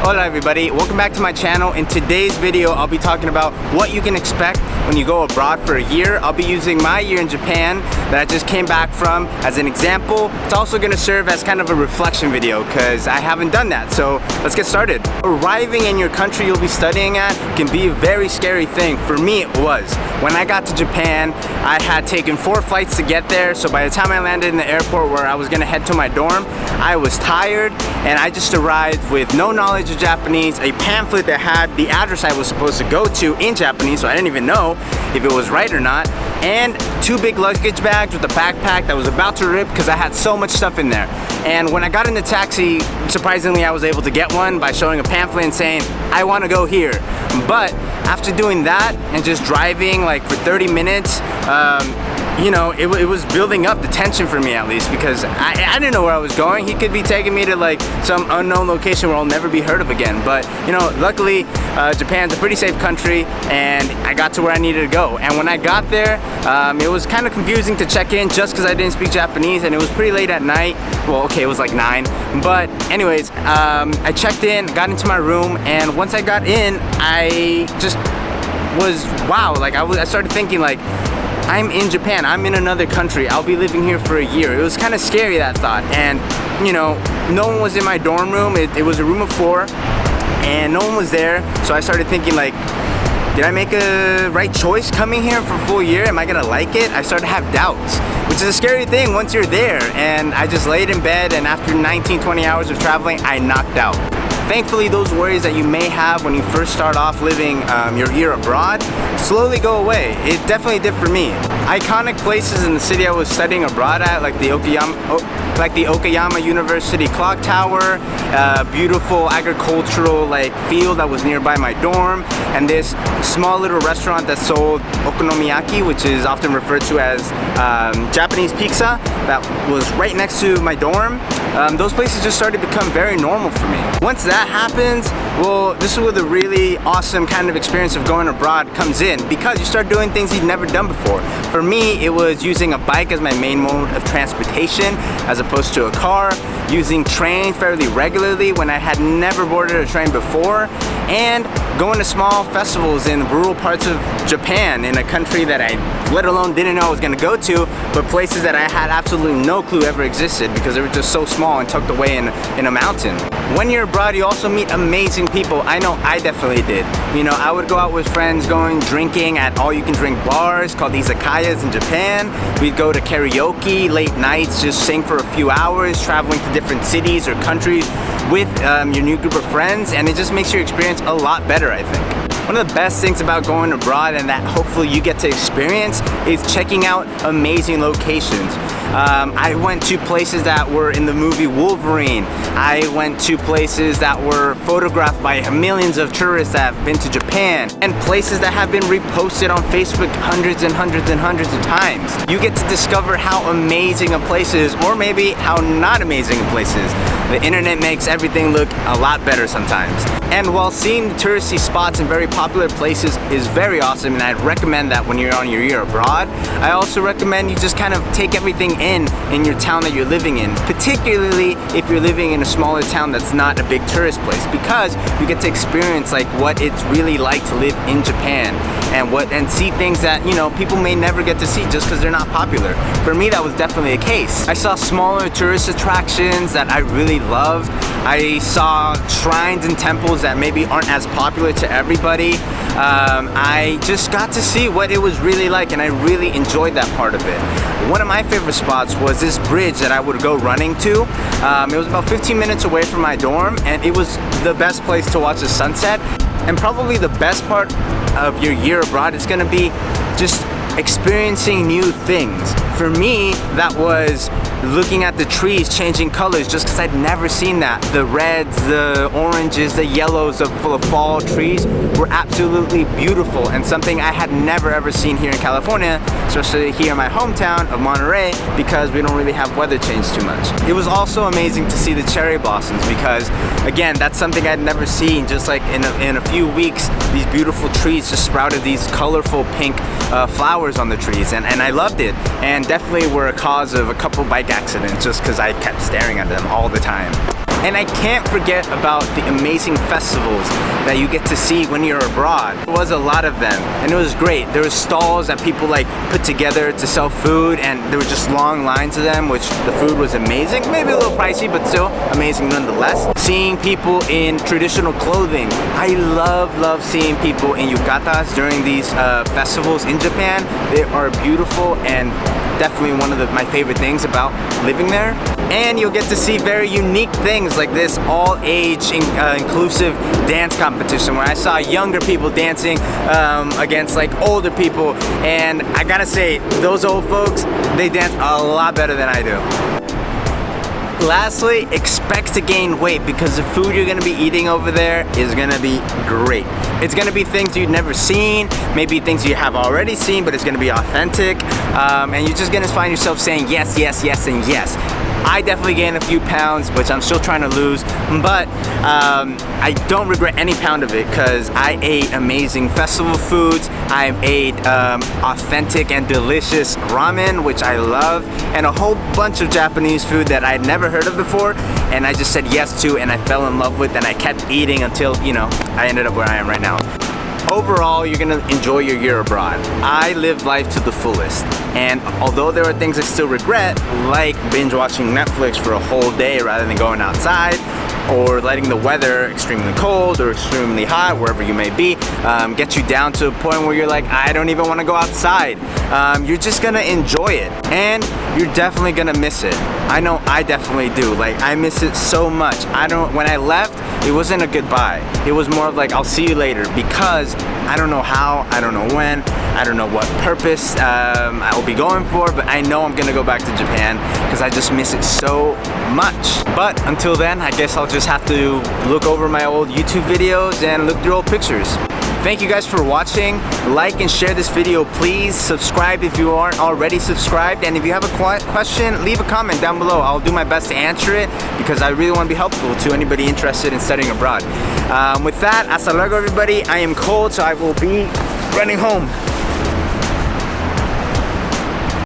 Hola everybody, welcome back to my channel. In today's video, I'll be talking about what you can expect when you go abroad for a year. I'll be using my year in Japan that I just came back from as an example. It's also going to serve as kind of a reflection video because I haven't done that. So let's get started. Arriving in your country you'll be studying at can be a very scary thing. For me it was. When I got to Japan, I had taken 4 flights to get there. So by the time I landed in the airport where I was going to head to my dorm, I was tired and I just arrived with no knowledge of Japanese, a pamphlet that had the address I was supposed to go to in Japanese, so I didn't even know if it was right or not, and 2 big luggage bags with a backpack that was about to rip because I had so much stuff in there. And when I got in the taxi, surprisingly I was able to get one by showing a pamphlet and saying, I want to go here. But after doing that and just driving like for 30 minutes, you know, it was building up the tension for me at least, because I didn't know where I was going. He could be taking me to like some unknown location where I'll never be heard of again. But you know, luckily Japan's a pretty safe country and I got to where I needed to go. And when I got there, it was kind of confusing to check in just because I didn't speak Japanese and it was pretty late at night. Well, okay, it was like 9. But anyways, I checked in, got into my room, and once I got in, I just was, wow, like I started thinking like, I'm in Japan, I'm in another country, I'll be living here for a year. It was kind of scary, that thought. And you know, no one was in my dorm room. It was a room of 4 and no one was there. So I started thinking like, did I make a right choice coming here for a full year? Am I gonna like it? I started to have doubts, which is a scary thing once you're there. And I just laid in bed, and after 19-20 hours of traveling, I knocked out. Thankfully, those worries that you may have when you first start off living your year abroad slowly go away. It definitely did for me. Iconic places in the city I was studying abroad at, like the Okayama University Clock Tower, beautiful agricultural like field that was nearby my dorm, and this small little restaurant that sold okonomiyaki, which is often referred to as Japanese pizza, that was right next to my dorm. Those places just started to become very normal for me. Once that happens, well, this is where the really awesome kind of experience of going abroad comes in, because you start doing things you've never done before. For me, it was using a bike as my main mode of transportation as opposed to a car, using trains fairly regularly when I had never boarded a train before, and going to small festivals in rural parts of Japan, in a country that I let alone didn't know I was going to go to, but places that I had absolutely no clue ever existed because they were just so small and tucked away in a mountain. When you're abroad, you also meet amazing people. I know I definitely did. You know, I would go out with friends going drinking at all-you-can-drink bars called izakayas in Japan. We'd go to karaoke late nights, just sing for a few hours, traveling to different cities or countries with your new group of friends, and it just makes your experience a lot better, I think. One of the best things about going abroad, and that hopefully you get to experience, is checking out amazing locations. I went to places that were in the movie Wolverine. I went to places that were photographed by millions of tourists that have been to Japan, and places that have been reposted on Facebook hundreds and hundreds and hundreds of times. You get to discover how amazing a place is, or maybe how not amazing a place is. The internet makes everything look a lot better sometimes. And while seeing the touristy spots in very popular places is very awesome, and I'd recommend that when you're on your year abroad, I also recommend you just kind of take everything in your town that you're living in, particularly if you're living in a smaller town that's not a big tourist place, because you get to experience like what it's really like to live in Japan and see things that, you know, people may never get to see just because they're not popular. For me, that was definitely a case. I saw smaller tourist attractions that I really loved. I saw shrines and temples that maybe aren't as popular to everybody. I just got to see what it was really like, and I really enjoyed that part of it. One of my favorite spots was this bridge that I would go running to. It was about 15 minutes away from my dorm, and it was the best place to watch the sunset. And probably the best part of your year abroad is going to be just experiencing new things. For me, that was looking at the trees changing colors, just because I'd never seen that. The reds, the oranges, the yellows of fall trees were absolutely beautiful, and something I had never ever seen here in California, especially here in my hometown of Monterey, because we don't really have weather change too much. It was also amazing to see the cherry blossoms, because again, that's something I'd never seen. Just like in a few weeks, these beautiful trees just sprouted these colorful pink flowers on the trees, and I loved it, and definitely were a cause of a couple bike accidents just because I kept staring at them all the time. And I can't forget about the amazing festivals that you get to see when you're abroad. There was a lot of them, and it was great. There were stalls that people like put together to sell food, and there were just long lines of them, which the food was amazing. Maybe a little pricey, but still amazing nonetheless. Seeing people in traditional clothing. I love seeing people in yukatas during these festivals in Japan. They are beautiful and definitely one of my favorite things about living there. And you'll get to see very unique things like this all-age inclusive dance competition where I saw younger people dancing against like older people, and I gotta say, those old folks, they dance a lot better than I do. Lastly, expect to gain weight because the food you're gonna be eating over there is gonna be great. It's gonna be things you've never seen, maybe things you have already seen, but it's gonna be authentic, and you're just gonna find yourself saying yes, yes, yes, and yes. I definitely gained a few pounds, which I'm still trying to lose, but I don't regret any pound of it because I ate amazing festival foods. I ate authentic and delicious ramen, which I love, and a whole bunch of Japanese food that I'd never heard of before, and I just said yes to, and I fell in love with, and I kept eating until, you know, I ended up where I am right now. Overall, you're gonna enjoy your year abroad. I lived life to the fullest, and although there are things I still regret, like binge watching Netflix for a whole day rather than going outside, or letting the weather extremely cold or extremely hot, wherever you may be, get you down to a point where you're like, I don't even want to go outside. You're just gonna enjoy it, and you're definitely gonna miss it. I know I definitely do. Like, I miss it so much. When I left, it wasn't a goodbye. It was more of like, I'll see you later, because I don't know how, I don't know when, I don't know what purpose I will be going for, but I know I'm gonna go back to Japan because I just miss it so much. But until then, I guess I'll just have to look over my old YouTube videos and look through old pictures. Thank you guys for watching. Like and share this video, please. Subscribe if you aren't already subscribed, and if you have a question, leave a comment down below. I'll do my best to answer it because I really want to be helpful to anybody interested in studying abroad. With that, hasta luego everybody. I am cold, so I will be running home.